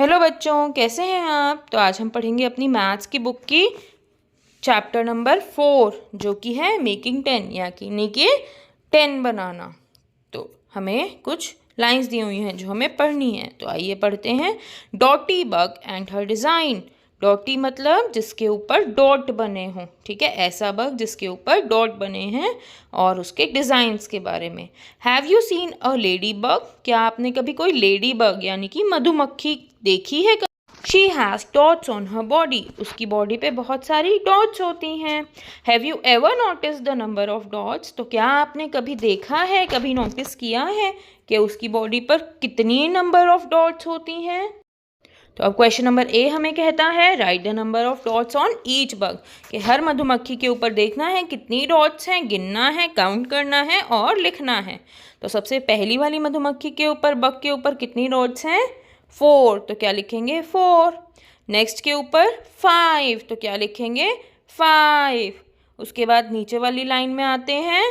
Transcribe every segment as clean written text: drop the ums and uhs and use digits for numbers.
Hello बच्चों, कैसे हैं आप। तो आज हम पढ़ेंगे अपनी मैथ्स की बुक की चैप्टर नंबर 4 जो कि है मेकिंग 10 यानी कि 10 बनाना। तो हमें कुछ लाइंस दी हुई हैं जो हमें पढ़नी है। तो आइए पढ़ते हैं। डॉटी बग एंड हर डिज़ाइन। डॉटी मतलब जिसके ऊपर डॉट बने हों, ठीक है, ऐसा बग जिसके ऊपर डॉट बने हैं और उसके डिज़ाइंस के बारे में। Have you seen a lady bug. क्या आपने कभी कोई लेडी बग यानी कि मधुमक्खी देखी है। She has dots on her body. उसकी बॉडी पे बहुत सारी डॉट्स होती हैं। Have you ever notice the number of dots. तो क्या आपने कभी देखा है, कभी नोटिस किया है कि उसकी बॉडी पर कितनी नंबर ऑफ डॉट्स होती हैं। तो अब क्वेश्चन नंबर ए हमें कहता है write the number of dots on each bug, कि हर मधुमक्खी के ऊपर देखना है कितनी डॉट्स हैं, गिनना है, काउंट करना है और लिखना है। तो सबसे पहली वाली मधुमक्खी के ऊपर, बग के ऊपर कितनी डॉट्स हैं, 4। तो क्या लिखेंगे 4। नेक्स्ट के ऊपर 5, तो क्या लिखेंगे 5। उसके बाद नीचे वाली लाइन में आते हैं,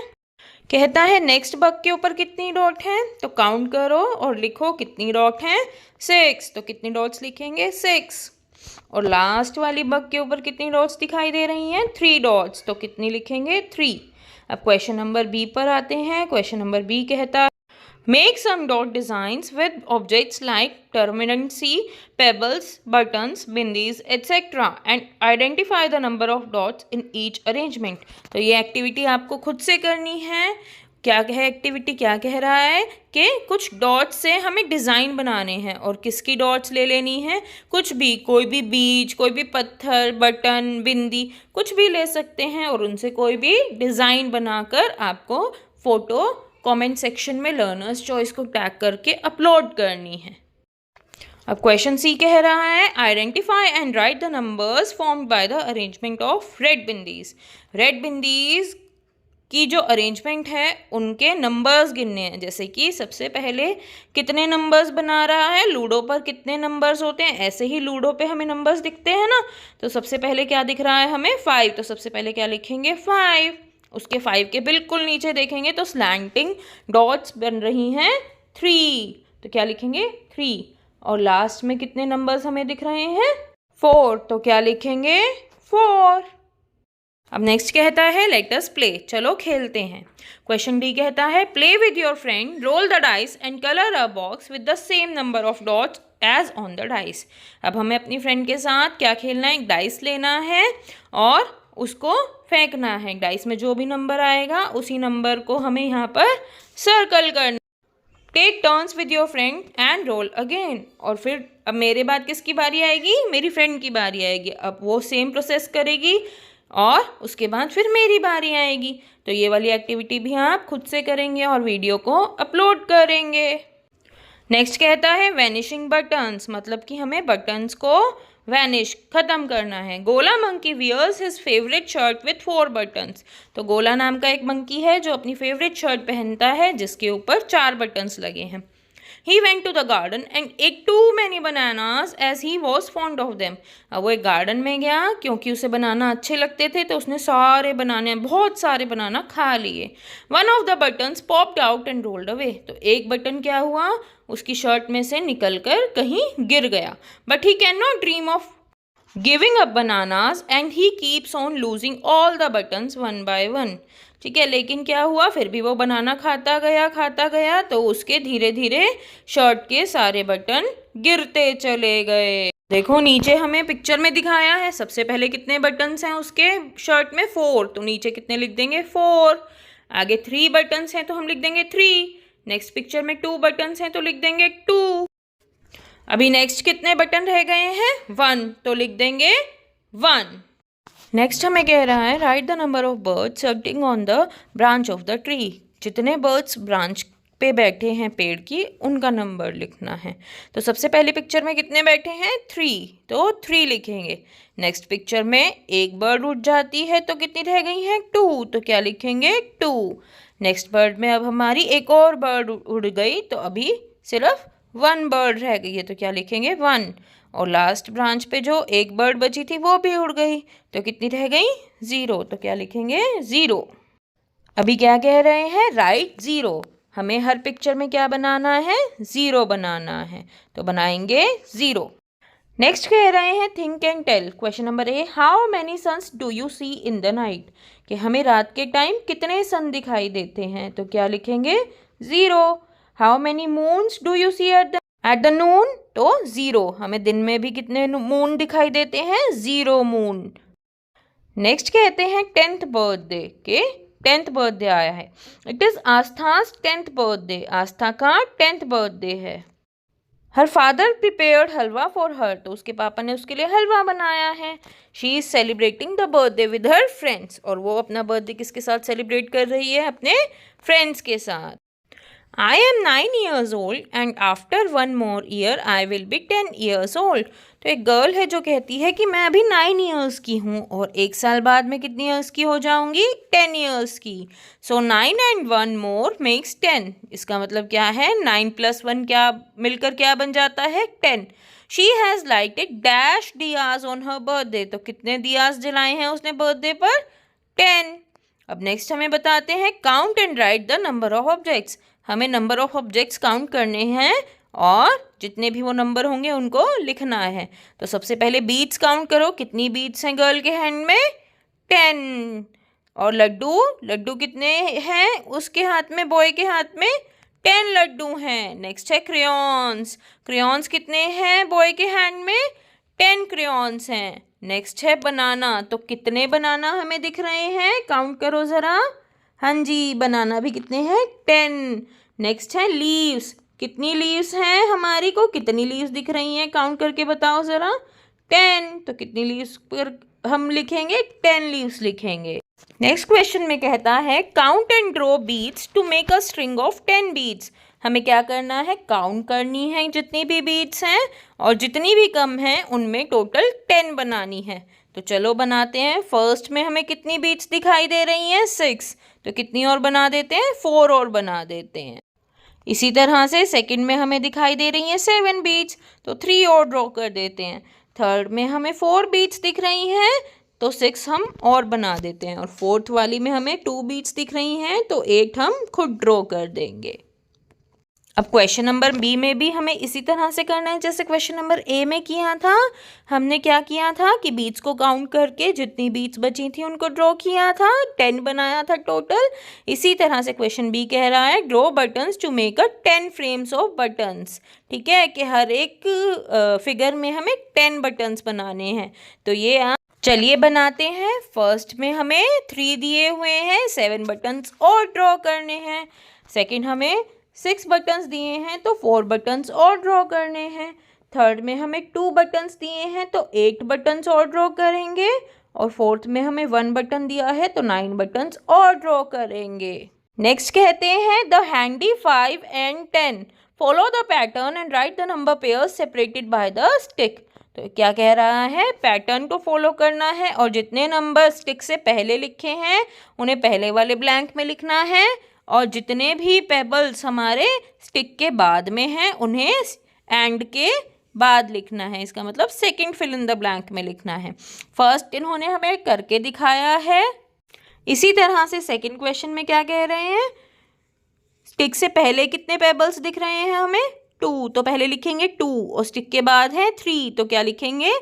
कहता है नेक्स्ट बग के ऊपर कितनी डॉट हैं। तो काउंट करो और लिखो कितनी डॉट हैं, 6। तो कितनी डॉट्स लिखेंगे 6। और लास्ट वाली बग के ऊपर कितनी डॉट्स दिखाई दे रही हैं, 3 डॉट्स। तो कितनी लिखेंगे 3। अब क्वेश्चन नंबर बी पर आते हैं। क्वेश्चन नंबर बी कहता है Make some dot designs with objects like terminacy, pebbles, buttons, bindis, etc. and identify the number of dots in each arrangement. तो ये एक्टिविटी आपको खुद से करनी है। क्या है एक्टिविटी, क्या कह रहा है कि कुछ डॉट्स से हमें डिज़ाइन बनाने हैं। और किसकी डॉट्स ले लेनी है, कुछ भी, कोई भी बीज, कोई भी पत्थर, बटन, बिंदी, कुछ भी ले सकते हैं और उनसे कोई भी डिज़ाइन बनाकर आपको फ़ोटो कमेंट सेक्शन में लर्नर्स चॉइस को टैग करके अपलोड करनी है। अब क्वेश्चन सी कह रहा है identify and right the numbers formed by the arrangement of red bindis. Red bindis की जो अरेंजमेंट है उनके नंबर्स गिनने हैं। जैसे कि सबसे पहले कितने नंबर्स बना रहा है, लूडो पर कितने नंबर्स होते हैं, ऐसे ही लूडो पे हमें नंबर्स दिखते हैं ना। तो सबसे पहले क्या दिख रहा है हमें 5। तो सबसे पहले क्या लिखेंगे 5। उसके 5 के बिल्कुल नीचे देखेंगे तो स्लैंटिंग डॉट्स बन रही हैं 3। तो क्या लिखेंगे 3। और लास्ट में कितने नंबर्स हमें दिख रहे हैं 4। तो क्या लिखेंगे 4। अब नेक्स्ट कहता है लेट अस प्ले, चलो खेलते हैं। क्वेश्चन डी कहता है play with your friend, roll the dice and colour a box with the same number of dots as on the dice. अब हमें अपनी फ्रेंड के साथ क्या खेलना है, एक डाइस लेना है और उसको फेंकना है। डाइस में जो भी नंबर आएगा उसी नंबर को हमें यहाँ पर सर्कल करना। Take turns with your friend and roll again. और फिर अब मेरे बाद किसकी बारी आएगी, मेरी फ्रेंड की बारी आएगी। अब वो सेम प्रोसेस करेगी और उसके बाद फिर मेरी बारी आएगी। तो ये वाली एक्टिविटी भी आप खुद से करेंगे और वीडियो को अपलोड करेंगे। नेक्स्ट कहता है वैनिशिंग बटन्स, मतलब कि हमें बटन्स को वैनिश खत्म करना है। गोला monkey wears his favourite shirt with 4 buttons. तो गोला नाम का एक मंकी है जो अपनी फेवरेट शर्ट पहनता है जिसके ऊपर 4 बटन्स लगे हैं। He went to the garden and ate too many bananas as he was fond of them. अब वो एक गार्डन में गया क्योंकि उसे बनाना अच्छे लगते थे तो उसने बहुत सारे बनाना खा लिए। One of the buttons popped out and rolled away. तो एक बटन क्या हुआ, उसकी शर्ट में से निकलकर कहीं गिर गया। But he cannot dream of giving up bananas and he keeps on losing all the buttons one by one. ठीक है, लेकिन क्या हुआ, फिर भी वो बनाना खाता गया तो उसके धीरे धीरे शर्ट के सारे बटन गिरते चले गए। देखो नीचे हमें पिक्चर में दिखाया है, सबसे पहले कितने बटन्स हैं उसके शर्ट में 4। तो नीचे कितने लिख देंगे 4। आगे 3 बटन्स हैं तो हम लिख देंगे 3। नेक्स्ट पिक्चर में 2 बटन्स हैं तो लिख देंगे 2। अभी नेक्स्ट कितने बटन रह गए हैं 1। तो लिख देंगे 1। नेक्स्ट हमें कह रहा है write the number of birds sitting on the branch of the tree. जितने बर्ड्स ब्रांच पे बैठे हैं पेड़ की उनका नंबर लिखना है। तो सबसे पहली पिक्चर में कितने बैठे हैं 3। तो 3 लिखेंगे। नेक्स्ट पिक्चर में एक बर्ड उड़ जाती है तो कितनी रह गई हैं 2। तो क्या लिखेंगे 2। नेक्स्ट बर्ड में अब हमारी एक और बर्ड उड़ गई तो अभी सिर्फ 1 बर्ड रह गई है तो क्या लिखेंगे 1। और लास्ट ब्रांच पे जो एक बर्ड बची थी वो भी उड़ गई तो कितनी रह गई 0। तो क्या लिखेंगे 0। अभी क्या कह रहे हैं राइट 0। हमें हर पिक्चर में क्या बनाना है 0 बनाना है तो बनाएंगे 0। नेक्स्ट कह रहे हैं think and tell. Question number A, how many suns do you see in the night, कि हमें रात के टाइम कितने सन दिखाई देते हैं, तो क्या लिखेंगे 0। How many moons do you see at the noon, तो 0, हमें दिन में भी कितने मून दिखाई देते हैं 0 मून। नेक्स्ट कहते हैं 10th बर्थडे, के 10th बर्थडे आया है। इट इज आस्था's 10th बर्थडे, आस्था का 10th बर्थडे है। Her father prepared halwa for her, तो उसके पापा ने उसके लिए हलवा बनाया है। She is celebrating the birthday with her friends, और वो अपना बर्थडे किसके साथ सेलिब्रेट कर रही है, अपने फ्रेंड्स के साथ। I am 9 years old and after 1 more year I will be 10 years old। तो एक गर्ल है जो कहती है कि मैं अभी 9 years की हूँ और 1 साल बाद में कितनी years की हो जाऊँगी, 10 years की। So 9 and 1 more makes 10। इसका मतलब क्या है, 9 + 1 क्या मिलकर क्या बन जाता है, 10। She has lighted dash diyas on her birthday। तो कितने दियास जलाए हैं उसने बर्थडे पर, 10। अब नेक्स्ट हमें बताते हैं count and right the number of objects. हमें नंबर ऑफ ऑब्जेक्ट्स काउंट करने हैं और जितने भी वो नंबर होंगे उनको लिखना है। तो सबसे पहले बीड्स काउंट करो, कितनी बीड्स हैं गर्ल के हैंड में, 10। और लड्डू कितने हैं उसके हाथ में, बॉय के हाथ में, 10 लड्डू हैं। नेक्स्ट है क्रेयॉन्स कितने हैं बॉय के हैंड में, 10 क्रेयॉन्स हैं। नेक्स्ट है बनाना, तो कितने बनाना हमें दिख रहे हैं, काउंट करो ज़रा। हाँ जी, बनाना भी कितने हैं, 10। नेक्स्ट है लीव्स, कितनी लीव्स हैं हमारी को, कितनी लीव्स दिख रही हैं, काउंट करके बताओ ज़रा, 10। तो कितनी लीव्स पर हम लिखेंगे, 10 लीव्स लिखेंगे। नेक्स्ट क्वेश्चन में कहता है count and draw beads to make a string of 10 beads. हमें क्या करना है, काउंट करनी है जितनी भी बीड्स हैं और जितनी भी कम हैं उनमें टोटल 10 बनानी है। तो चलो बनाते हैं। फर्स्ट में हमें कितनी बीड्स दिखाई दे रही हैं, 6। तो कितनी और बना देते हैं, 4 और बना देते हैं। इसी तरह से सेकंड में हमें दिखाई दे रही हैं 7 बीड्स, तो 3 और ड्रॉ कर देते हैं। थर्ड में हमें 4 बीड्स दिख रही हैं, तो 6 हम और बना देते हैं। और फोर्थ वाली में हमें 2 बीड्स दिख रही हैं, तो 8 हम खुद ड्रॉ कर देंगे। अब क्वेश्चन नंबर बी में भी हमें इसी तरह से करना है जैसे क्वेश्चन नंबर ए में किया था। हमने क्या किया था कि बीड्स को काउंट करके जितनी बीड्स बची थी उनको ड्रॉ किया था, 10 बनाया था टोटल। इसी तरह से क्वेश्चन बी कह रहा है draw buttons to make a 10 frames of buttons. ठीक है, कि हर एक फिगर में हमें 10 बटन्स बनाने हैं। तो ये चलिए बनाते हैं। फर्स्ट में हमें 3 दिए हुए हैं, 7 बटन्स और ड्रॉ करने हैं। सेकेंड हमें 6 बटन्स दिए हैं, तो 4 बटन्स और ड्रॉ करने हैं। थर्ड में हमें 2 बटन्स दिए हैं, तो 8 बटन्स और ड्रॉ करेंगे। और फोर्थ में हमें 1 बटन दिया है, तो 9 बटन्स और ड्रॉ करेंगे। नेक्स्ट कहते हैं the handy 5 and 10 follow the pattern and right the number pairs separated by the stick. तो क्या कह रहा है, पैटर्न को फॉलो करना है और जितने नंबर स्टिक से पहले लिखे हैं उन्हें पहले वाले ब्लैंक में लिखना है, और जितने भी पेबल्स हमारे स्टिक के बाद में हैं उन्हें एंड के बाद लिखना है। इसका मतलब second fill in the blank में लिखना है। फर्स्ट इन्होंने हमें करके दिखाया है। इसी तरह से सेकंड क्वेश्चन में क्या कह रहे हैं, स्टिक से पहले कितने पेबल्स दिख रहे हैं हमें, 2, तो पहले लिखेंगे 2, और स्टिक के बाद है 3, तो क्या लिखेंगे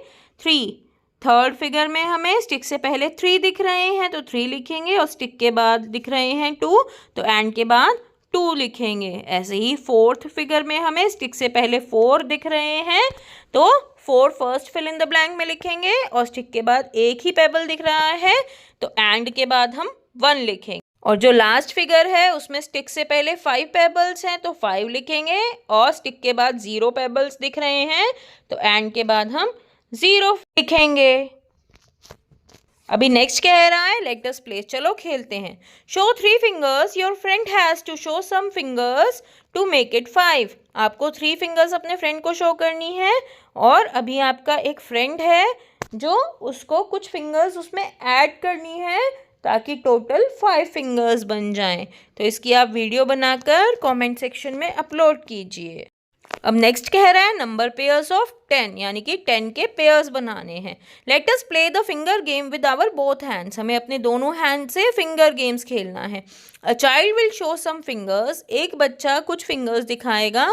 3। थर्ड फिगर में हमें स्टिक से पहले 3 दिख रहे हैं, तो 3 लिखेंगे, और स्टिक के बाद दिख रहे हैं 2, तो एंड के बाद 2 लिखेंगे। ऐसे ही फोर्थ फिगर में हमें स्टिक से पहले 4 दिख रहे हैं, तो 4 first fill in the blank में लिखेंगे, और स्टिक के बाद एक ही पेबल दिख रहा है, तो एंड के बाद हम 1 लिखेंगे। और जो लास्ट फिगर है उसमें स्टिक से पहले 5 पेबल्स हैं, तो 5 लिखेंगे, और स्टिक के बाद 0 पेबल्स दिख रहे हैं, तो एंड के बाद हम 0 लिखेंगे। अभी नेक्स्ट कह रहा है लेट अस प्ले, चलो खेलते हैं। Show 3 fingers your friend has to show some fingers to make it 5। आपको 3 फिंगर्स अपने फ्रेंड को शो करनी है, और अभी आपका एक फ्रेंड है जो उसको कुछ फिंगर्स उसमें ऐड करनी है ताकि टोटल 5 फिंगर्स बन जाएं। तो इसकी आप वीडियो बनाकर कमेंट सेक्शन में अपलोड कीजिए। अब नेक्स्ट कह रहा है नंबर पेयर्स ऑफ 10, यानी कि 10 के पेयर्स बनाने हैं। Let us play the finger game with our both hands. हमें अपने दोनों हैंड से फिंगर गेम्स खेलना है। A child will show some fingers, एक बच्चा कुछ फिंगर्स दिखाएगा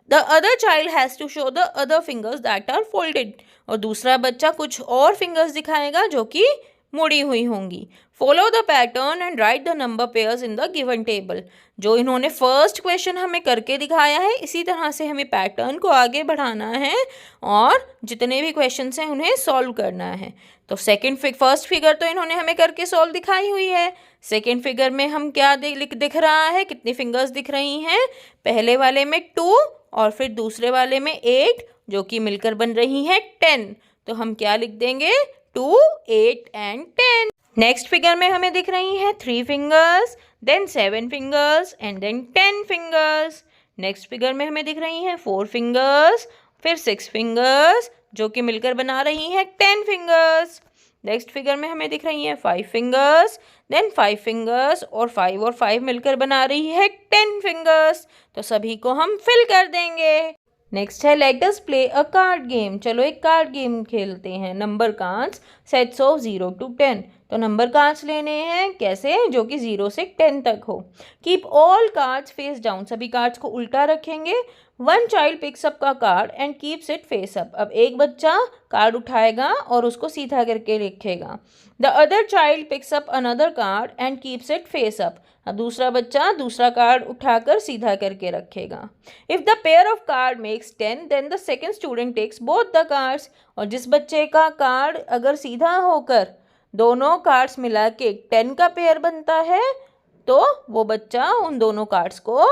the other child has to show the other fingers that are folded, और दूसरा बच्चा कुछ और फिंगर्स दिखाएगा जो कि मुड़ी हुई होंगी. Follow the pattern and right the number pairs in the given table. जो इन्होंने फर्स्ट क्वेश्चन हमें करके दिखाया है, इसी तरह से हमें पैटर्न को आगे बढ़ाना है और जितने भी क्वेश्चंस हैं उन्हें सॉल्व करना है. तो फर्स्ट फिगर तो इन्होंने हमें करके सॉल्व दिखाई हुई है. सेकेंड फिगर में हम क्या दिख रहा है, कितनी फिंगर्स दिख रही हैं. पहले वाले में 2 और फिर दूसरे वाले में 8, जो कि मिलकर बन रही है 10. तो हम क्या लिख देंगे, 2, 8 एंड 10. नेक्स्ट फिगर में हमें दिख रही हैं 3 fingers, then 7 fingers and then 10 fingers. Next figure में हमें दिख रही हैं 4 फिंगर्स, फिर 6 फिंगर्स, जो कि मिलकर बना रही हैं 10 फिंगर्स. नेक्स्ट फिगर में हमें दिख रही हैं 5 फिंगर्स, देन 5 फिंगर्स और 5 मिलकर बना रही है 10 फिंगर्स. तो सभी को हम फिल कर देंगे. नेक्स्ट है let us play a card game. चलो एक कार्ड गेम खेलते हैं. Number cards sets of 0 to 10. तो नंबर कार्ड्स लेने हैं, कैसे, जो कि 0 से 10 तक हो. Keep all cards face down. सभी कार्ड्स को उल्टा रखेंगे. वन चाइल्ड पिक्स अप का card and keeps it face up. अब एक बच्चा कार्ड उठाएगा और उसको सीधा करके लिखेगा. The other child picks up another card and keeps it face up. अब दूसरा बच्चा दूसरा कार्ड उठाकर सीधा करके रखेगा. If the pair of card makes 10 then the second student takes both the cards. और जिस बच्चे का कार्ड अगर सीधा होकर दोनों कार्ड्स मिला के 10 का पेयर बनता है, तो वो बच्चा उन दोनों कार्ड्स को,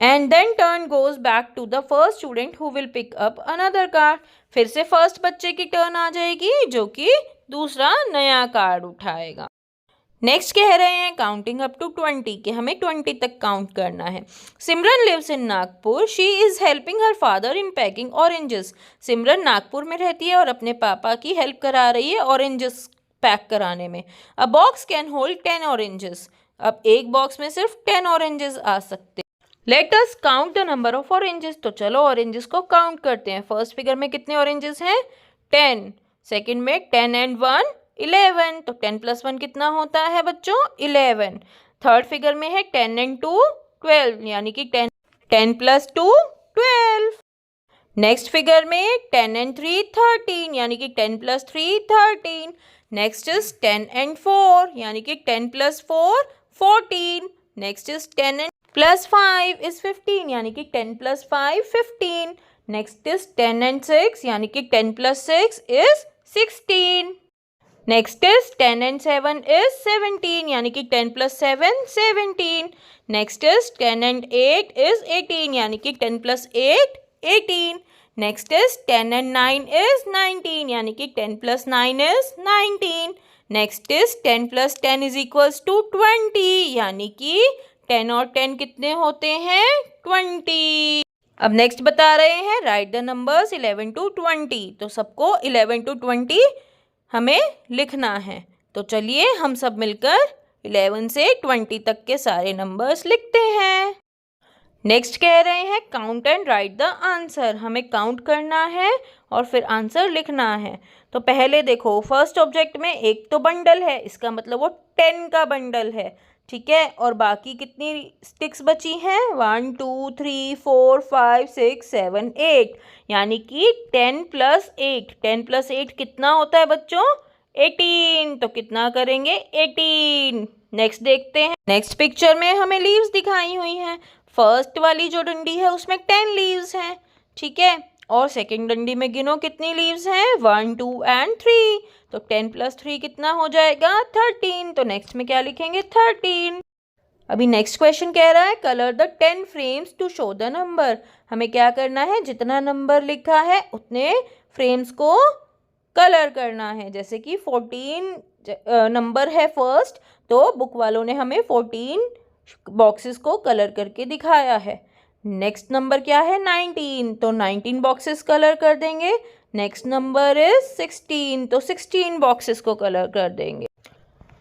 and then turn goes back to the first student who will pick up another card. फिर से फर्स्ट बच्चे की टर्न आ जाएगी, जो कि दूसरा नया कार्ड उठाएगा. नेक्स्ट कह रहे हैं काउंटिंग अप टू 20, कि हमें 20 तक काउंट करना है. Simran lives in Nagpur. She is helping her father in packing oranges. Simran Nagpur में रहती है और अपने पापा की हेल्प करा रही है ऑरेंजेस पैक कराने में. अ बॉक्स कैन होल्ड 10 ऑरेंजेस. अब एक बॉक्स में सिर्फ 10 ऑरेंजेस आ सकते. Late us count the number of oranges. तो चलो ऑरेंजेस को काउंट करते हैं. फर्स्ट फिगर में कितने ऑरेंजेस हैं, 10. सेकेंड में 10 एंड 1 11. तो 10 + 1 कितना होता है बच्चों, 11. थर्ड फिगर में है 10 एंड 2 12, यानी कि 10 + 2 12. नेक्स्ट फिगर में 10 एंड 3 13, यानी कि 10 + 3 13. नेक्स्ट इज 10 एंड 4, यानी कि 10 + 4 14. नेक्स्ट इज 10 एंड +5 is 15, यानी कि 10 + 5 15. नेक्स्ट इज 10 एंड 6, यानी कि 10 + 6 is 16. Next is 10 and 7 is 17, यानी कि 10 + 7 17. नेक्स्ट इज 10 एंड 8 is 18, यानी कि 10 + 8 18. नेक्स्ट इज 10 एंड 9 is 19, यानी कि 10 + 9 is 19. Next is 10 + 10 is equals to 20, यानी कि 10 और 10 कितने होते हैं, 20. अब नेक्स्ट बता रहे हैं राइट द नंबर्स 11 to 20. तो सबको 11 to 20 हमें लिखना है. तो चलिए हम सब मिलकर 11 से 20 तक के सारे नंबर्स लिखते हैं. नेक्स्ट कह रहे हैं count and right the answer. हमें काउंट करना है और फिर आंसर लिखना है. तो पहले देखो फर्स्ट ऑब्जेक्ट में एक तो बंडल है, इसका मतलब वो 10 का बंडल है, ठीक है. और बाकी कितनी स्टिक्स बची हैं, 1 2 3 4 5 6 7 8, यानी कि 10 + 8. 10 + 8 कितना होता है बच्चों, 18. तो कितना करेंगे, 18. नेक्स्ट देखते हैं. नेक्स्ट पिक्चर में हमें लीव्स दिखाई हुई हैं. फर्स्ट वाली जो डंडी है उसमें 10 लीव्स हैं, ठीक है. और सेकंड डंडी में गिनो कितनी लीव्स हैं, 1 2 एंड 3. तो 10 + 3 कितना हो जाएगा, 13. तो नेक्स्ट में क्या लिखेंगे, 13. अभी नेक्स्ट क्वेश्चन कह रहा है colour the 10 frames to show the number. हमें क्या करना है, जितना नंबर लिखा है उतने फ्रेम्स को कलर करना है. जैसे कि 14 नंबर है फर्स्ट, तो बुक वालों ने हमें 14 बॉक्सेस को कलर करके दिखाया है. नेक्स्ट नंबर क्या है, 19. तो 19 बॉक्सेस कलर कर देंगे. Next number is 16. तो 16 बॉक्सेस को कलर कर देंगे.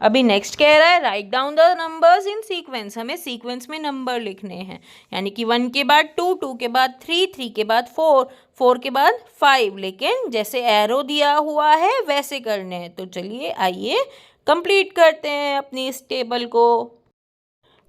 अभी नेक्स्ट कह रहा है write down the numbers in sequence. हमें सीक्वेंस में नंबर लिखने हैं, यानी कि 1 के बाद 2 2 के बाद 3 3 के बाद 4 4 के बाद 5, लेकिन जैसे एरो दिया हुआ है वैसे करने हैं. तो चलिए आइए कंप्लीट करते हैं अपनी इस टेबल को.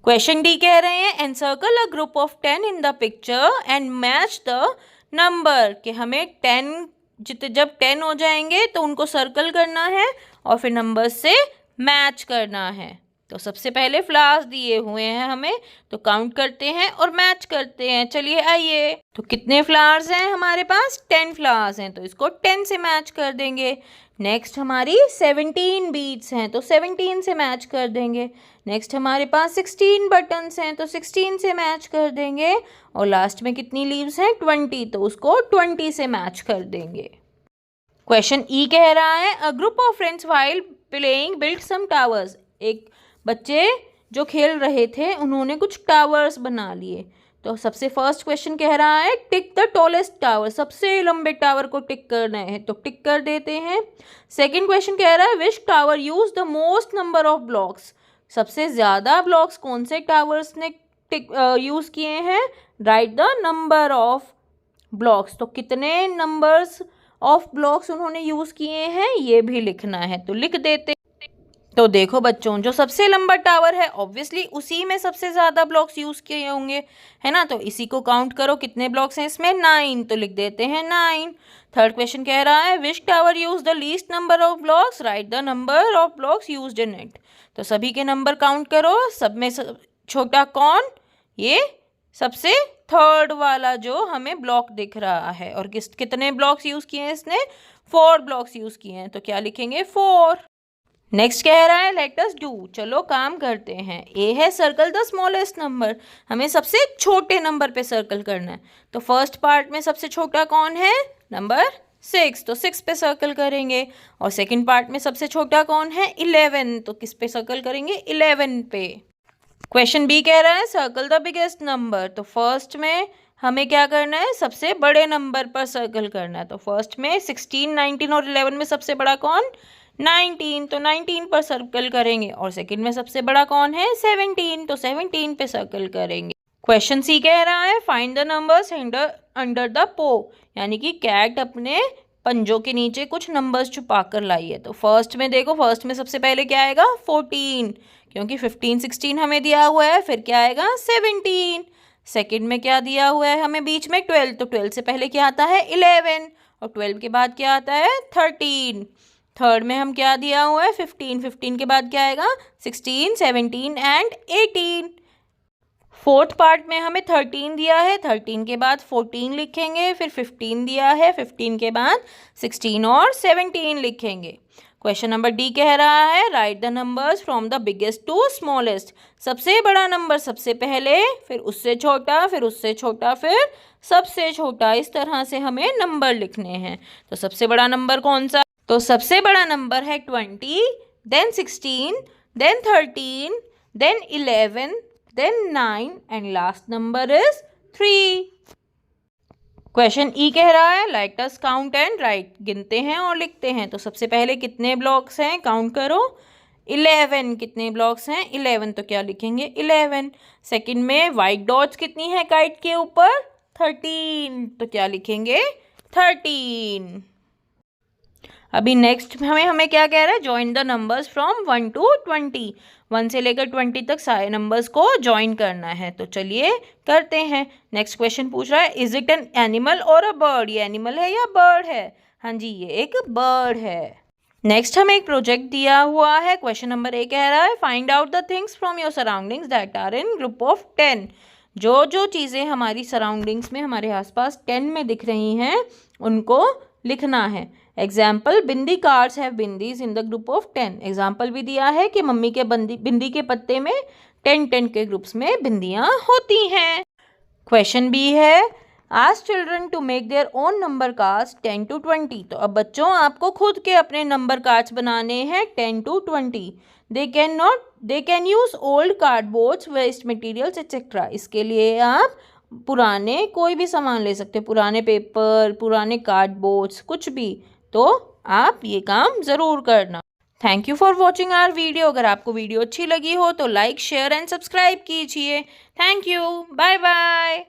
क्वेश्चन डी कह रहे हैं encircle a group of 10 in the picture and match the number, कि हमें 10 जब 10 हो जाएंगे तो उनको सर्कल करना है और फिर नंबर से मैच करना है। तो सबसे पहले फ्लावर्स दिए हुए हैं हमें, तो काउंट करते हैं और मैच करते हैं। चलिए आइए, तो कितने फ्लावर्स हैं हमारे पास? 10 फ्लावर्स हैं, तो इसको 10 से मैच कर देंगे। नेक्स्ट हमारी 17 बीड्स हैं, तो 17 से मैच कर देंगे। नेक्स्ट हमारे पास 16 बटन्स हैं, तो 16 से मैच कर देंगे। और लास्ट में कितनी लीव्स हैं? 20, तो उसको 20 से मैच कर देंगे। क्वेश्चन ई कह रहा है a group of friends while playing build some towers. एक बच्चे जो खेल रहे थे उन्होंने कुछ टावर्स बना लिए। तो सबसे फर्स्ट क्वेश्चन कह रहा है टिक द टॉलेस्ट टावर, सबसे लंबे टावर को टिक करना है, तो टिक कर देते हैं। सेकंड क्वेश्चन कह रहा है which tower use the most number of blocks, सबसे ज़्यादा ब्लॉक्स कौन से टावर्स ने टिक यूज़ किए हैं? Right the number of blocks, तो कितने नंबर्स ऑफ ब्लॉक्स उन्होंने यूज़ किए हैं ये भी लिखना है, तो लिख देते। तो देखो बच्चों, जो सबसे लंबा टावर है ऑब्वियसली उसी में सबसे ज़्यादा ब्लॉक्स यूज़ किए होंगे, है ना। तो इसी को काउंट करो, कितने ब्लॉक्स हैं इसमें? 9, तो लिख देते हैं 9। थर्ड क्वेश्चन कह रहा है which tower use the least number of blocks, write the number of blocks used in it. तो सभी के नंबर काउंट करो, सब में छोटा कौन? ये सबसे थर्ड वाला जो हमें ब्लॉक दिख रहा है। और कितने ब्लॉक्स यूज़ किए हैं इसने? 4 ब्लॉक्स यूज़ किए हैं, तो क्या लिखेंगे? 4। नेक्स्ट कह रहा है लेट अस डू, चलो काम करते हैं। ए है सर्कल द स्मॉलेस्ट नंबर, हमें सबसे छोटे नंबर पे सर्कल करना है। तो फर्स्ट पार्ट में सबसे छोटा कौन है? नंबर 6, तो 6 पे सर्कल करेंगे। और सेकंड पार्ट में सबसे छोटा कौन है? 11, तो किस पे सर्कल करेंगे? 11 पे। क्वेश्चन बी कह रहा है सर्कल द बिगेस्ट नंबर, तो फर्स्ट में हमें क्या करना है? सबसे बड़े नंबर पर सर्कल करना है। तो फर्स्ट में 16, 19 और 11 में सबसे बड़ा कौन? 19, तो 19 पर सर्कल करेंगे। और सेकंड में सबसे बड़ा कौन है? 17, तो 17 पे सर्कल करेंगे। क्वेश्चन सी कह रहा है find the numbers under the पो, यानी कि कैट अपने पंजों के नीचे कुछ नंबर्स छुपा कर लाई है। तो फर्स्ट में देखो, फर्स्ट में सबसे पहले क्या आएगा? 14, क्योंकि 15, 16 हमें दिया हुआ है। फिर क्या आएगा? 17। सेकंड में क्या दिया हुआ है हमें? बीच में 12, तो 12 से पहले क्या आता है? 11, और 12 के बाद क्या आता है? 13। थर्ड में हम क्या दिया हुआ है? 15, 15 के बाद क्या आएगा? 16, 17 एंड 18। फोर्थ पार्ट में हमें 13 दिया है, 13 के बाद 14 लिखेंगे। फिर 15 दिया है, 15 के बाद 16 और 17 लिखेंगे। क्वेश्चन नंबर डी कह रहा है write the numbers from the biggest to smallest, सबसे बड़ा नंबर सबसे पहले, फिर उससे छोटा, फिर उससे छोटा, फिर सबसे छोटा। इस तरह से हमें नंबर लिखने हैं। तो सबसे बड़ा नंबर कौन सा? तो सबसे बड़ा नंबर है 20, then 16, then 13, then 11, then 9 and last number is 3। Question E कह रहा है let us count and write, गिनते हैं और लिखते हैं। तो सबसे पहले कितने ब्लॉक्स हैं? काउंट करो। 11, कितने ब्लॉक्स हैं? 11, तो क्या लिखेंगे? 11। सेकंड में वाइट डॉट्स कितनी है काइट के ऊपर? 13, तो क्या लिखेंगे? 13। अभी नेक्स्ट हमें क्या कह रहा है? Join the numbers from 1 to 20, 1 से लेकर 20 तक सारे नंबर्स को ज्वाइन करना है। तो चलिए करते हैं। नेक्स्ट क्वेश्चन पूछ रहा है इज इट एन एनिमल और अ बर्ड, ये एनिमल है या बर्ड है? हाँ जी, ये एक बर्ड है। नेक्स्ट हमें एक प्रोजेक्ट दिया हुआ है। क्वेश्चन नंबर ए कह रहा है find out the things from your surroundings that are in group of 10, जो चीज़ें हमारी सराउंडिंग्स में, हमारे आसपास 10 में दिख रही हैं उनको लिखना है। Example bindi cards have bindis in the group of 10, example भी दिया है कि मम्मी के बिंदी के पत्ते में 10 के ग्रुप्स में बिंदियाँ होती हैं। क्वेश्चन बी है ask children to make their own number cards 10 to 20, तो अब बच्चों आपको खुद के अपने नंबर कार्ड्स बनाने हैं 10 to 20। They can use old cardboards, waste materials etcetera, इसके लिए आप पुराने कोई भी सामान ले सकते हैं, पुराने पेपर, पुराने कार्डबोर्ड्स, कुछ भी। तो आप ये काम ज़रूर करना। Thank you for watching our video. अगर आपको वीडियो अच्छी लगी हो तो लाइक, शेयर एंड सब्सक्राइब कीजिए। Thank you, bye bye.